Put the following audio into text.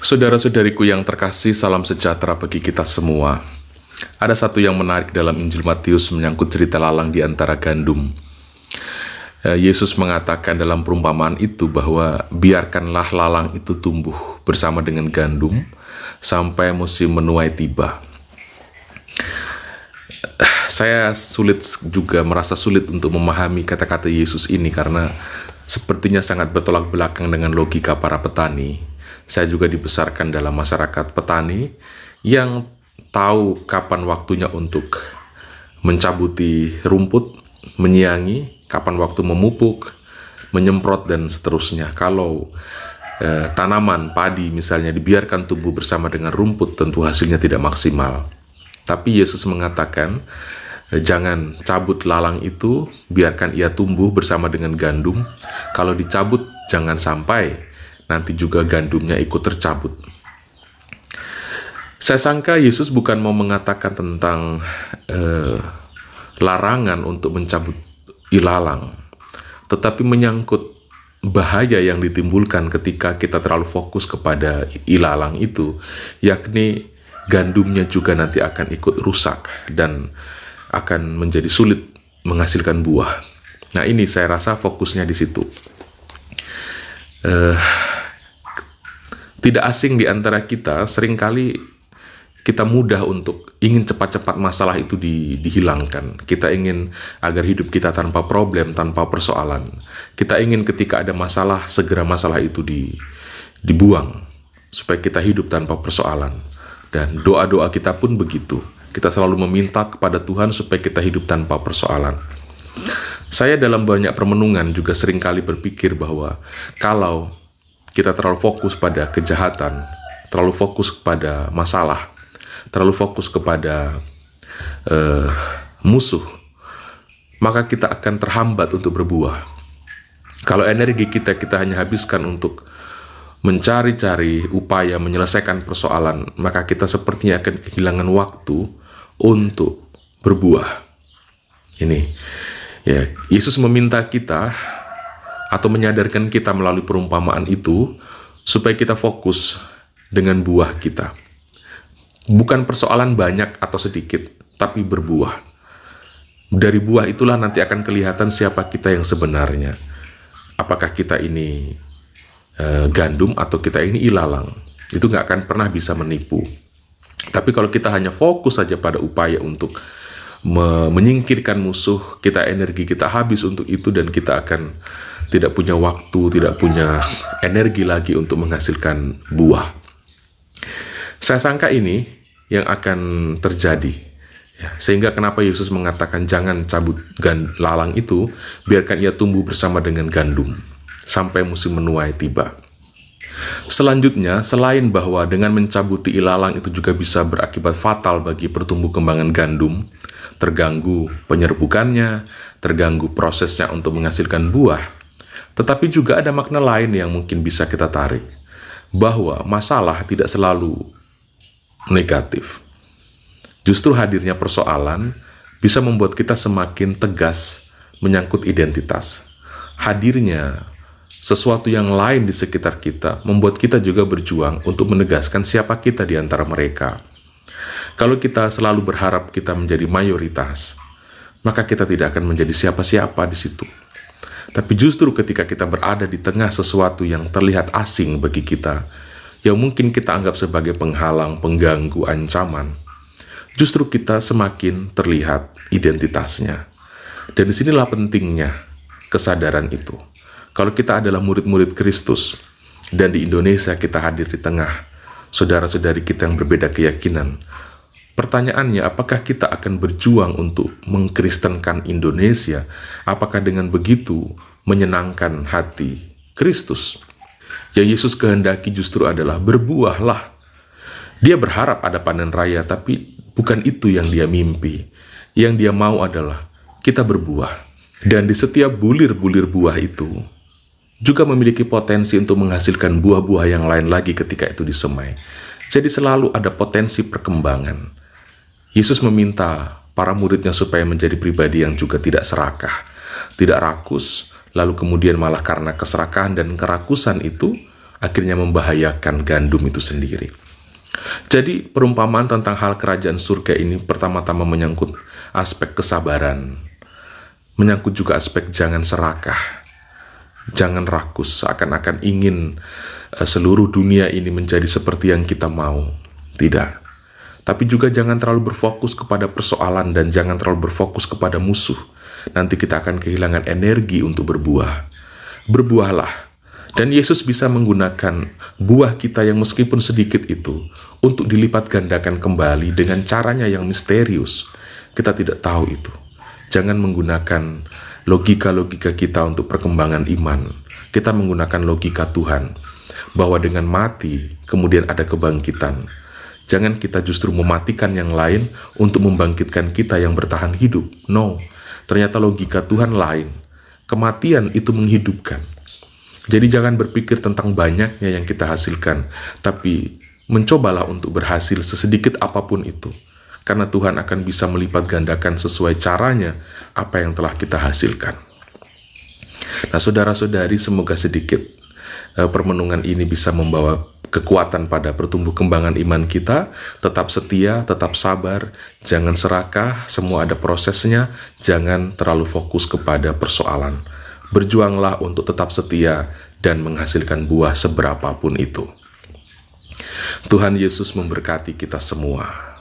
Saudara-saudariku yang terkasih, salam sejahtera bagi kita semua. Ada satu yang menarik dalam Injil Matius menyangkut cerita lalang di antara gandum. Yesus mengatakan dalam perumpamaan itu bahwa biarkanlah lalang itu tumbuh bersama dengan gandum sampai musim menuai tiba. Saya merasa sulit untuk memahami kata-kata Yesus ini karena sepertinya sangat bertolak belakang dengan logika para petani. Saya juga dibesarkan dalam masyarakat petani yang tahu kapan waktunya untuk mencabuti rumput, menyiangi, kapan waktu memupuk, menyemprot, dan seterusnya. Kalau tanaman padi misalnya dibiarkan tumbuh bersama dengan rumput, tentu hasilnya tidak maksimal. Tapi Yesus mengatakan, jangan cabut lalang itu, biarkan ia tumbuh bersama dengan gandum. Kalau dicabut, jangan sampai nanti juga gandumnya ikut tercabut. Saya sangka Yesus bukan mau mengatakan tentang larangan untuk mencabut ilalang, tetapi menyangkut bahaya yang ditimbulkan ketika kita terlalu fokus kepada ilalang itu, yakni gandumnya juga nanti akan ikut rusak dan akan menjadi sulit menghasilkan buah. Nah, ini saya rasa fokusnya di situ. Tidak asing di antara kita, seringkali kita mudah untuk ingin cepat-cepat masalah itu dihilangkan. Kita ingin agar hidup kita tanpa problem, tanpa persoalan. Kita ingin ketika ada masalah, segera masalah itu dibuang, supaya kita hidup tanpa persoalan. Dan doa-doa kita pun begitu. Kita selalu meminta kepada Tuhan supaya kita hidup tanpa persoalan. Saya dalam banyak permenungan juga seringkali berpikir bahwa kalau kita terlalu fokus pada kejahatan, terlalu fokus kepada masalah, terlalu fokus kepada musuh, maka kita akan terhambat untuk berbuah. Kalau energi kita hanya habiskan untuk mencari-cari upaya menyelesaikan persoalan, maka kita sepertinya akan kehilangan waktu untuk berbuah. Ini, ya, Yesus meminta kita atau menyadarkan kita melalui perumpamaan itu supaya kita fokus dengan buah kita. Bukan persoalan banyak atau sedikit, tapi berbuah. Dari buah itulah nanti akan kelihatan siapa kita yang sebenarnya. Apakah kita ini gandum atau kita ini ilalang. Itu gak akan pernah bisa menipu. Tapi kalau kita hanya fokus saja pada upaya untuk menyingkirkan musuh, energi kita habis untuk itu, dan kita akan tidak punya waktu, tidak punya energi lagi untuk menghasilkan buah. Saya sangka ini yang akan terjadi. Ya, sehingga kenapa Yesus mengatakan jangan cabut lalang itu, biarkan ia tumbuh bersama dengan gandum sampai musim menuai tiba. Selanjutnya, selain bahwa dengan mencabuti ilalang itu juga bisa berakibat fatal bagi pertumbuh kembangan gandum, terganggu penyerbukannya, terganggu prosesnya untuk menghasilkan buah, tetapi juga ada makna lain yang mungkin bisa kita tarik, bahwa masalah tidak selalu negatif. Justru hadirnya persoalan bisa membuat kita semakin tegas menyangkut identitas. Hadirnya sesuatu yang lain di sekitar kita membuat kita juga berjuang untuk menegaskan siapa kita di antara mereka. Kalau kita selalu berharap kita menjadi mayoritas, maka kita tidak akan menjadi siapa-siapa di situ. Tapi justru ketika kita berada di tengah sesuatu yang terlihat asing bagi kita, yang mungkin kita anggap sebagai penghalang, pengganggu, ancaman, justru kita semakin terlihat identitasnya. Dan disinilah pentingnya kesadaran itu. Kalau kita adalah murid-murid Kristus, dan di Indonesia kita hadir di tengah saudara-saudari kita yang berbeda keyakinan, pertanyaannya, apakah kita akan berjuang untuk mengkristenkan Indonesia? Apakah dengan begitu menyenangkan hati Kristus? Yang Yesus kehendaki justru adalah berbuahlah. Dia berharap ada panen raya, tapi bukan itu yang dia mimpi. Yang dia mau adalah kita berbuah. Dan di setiap bulir-bulir buah itu juga memiliki potensi untuk menghasilkan buah-buah yang lain lagi ketika itu disemai. Jadi selalu ada potensi perkembangan. Yesus meminta para muridnya supaya menjadi pribadi yang juga tidak serakah, tidak rakus, lalu kemudian malah karena keserakahan dan kerakusan itu akhirnya membahayakan gandum itu sendiri. Jadi perumpamaan tentang hal kerajaan surga ini pertama-tama menyangkut aspek kesabaran, menyangkut juga aspek jangan serakah, jangan rakus seakan-akan ingin seluruh dunia ini menjadi seperti yang kita mau. Tidak. Tapi juga jangan terlalu berfokus kepada persoalan dan jangan terlalu berfokus kepada musuh. Nanti kita akan kehilangan energi untuk berbuah. Berbuahlah. Dan Yesus bisa menggunakan buah kita yang meskipun sedikit itu untuk dilipat gandakan kembali dengan caranya yang misterius. Kita tidak tahu itu. Jangan menggunakan logika-logika kita untuk perkembangan iman. Kita menggunakan logika Tuhan, bahwa dengan mati kemudian ada kebangkitan. Jangan kita justru mematikan yang lain untuk membangkitkan kita yang bertahan hidup. No, ternyata logika Tuhan lain. Kematian itu menghidupkan. Jadi jangan berpikir tentang banyaknya yang kita hasilkan, tapi mencobalah untuk berhasil sesedikit apapun itu. Karena Tuhan akan bisa melipat gandakan sesuai caranya apa yang telah kita hasilkan. Nah, saudara-saudari, semoga sedikit permenungan ini bisa membawa kekuatan pada pertumbuh kembangan iman kita. Tetap setia, tetap sabar, jangan serakah, semua ada prosesnya, jangan terlalu fokus kepada persoalan. Berjuanglah untuk tetap setia dan menghasilkan buah seberapapun itu. Tuhan Yesus memberkati kita semua.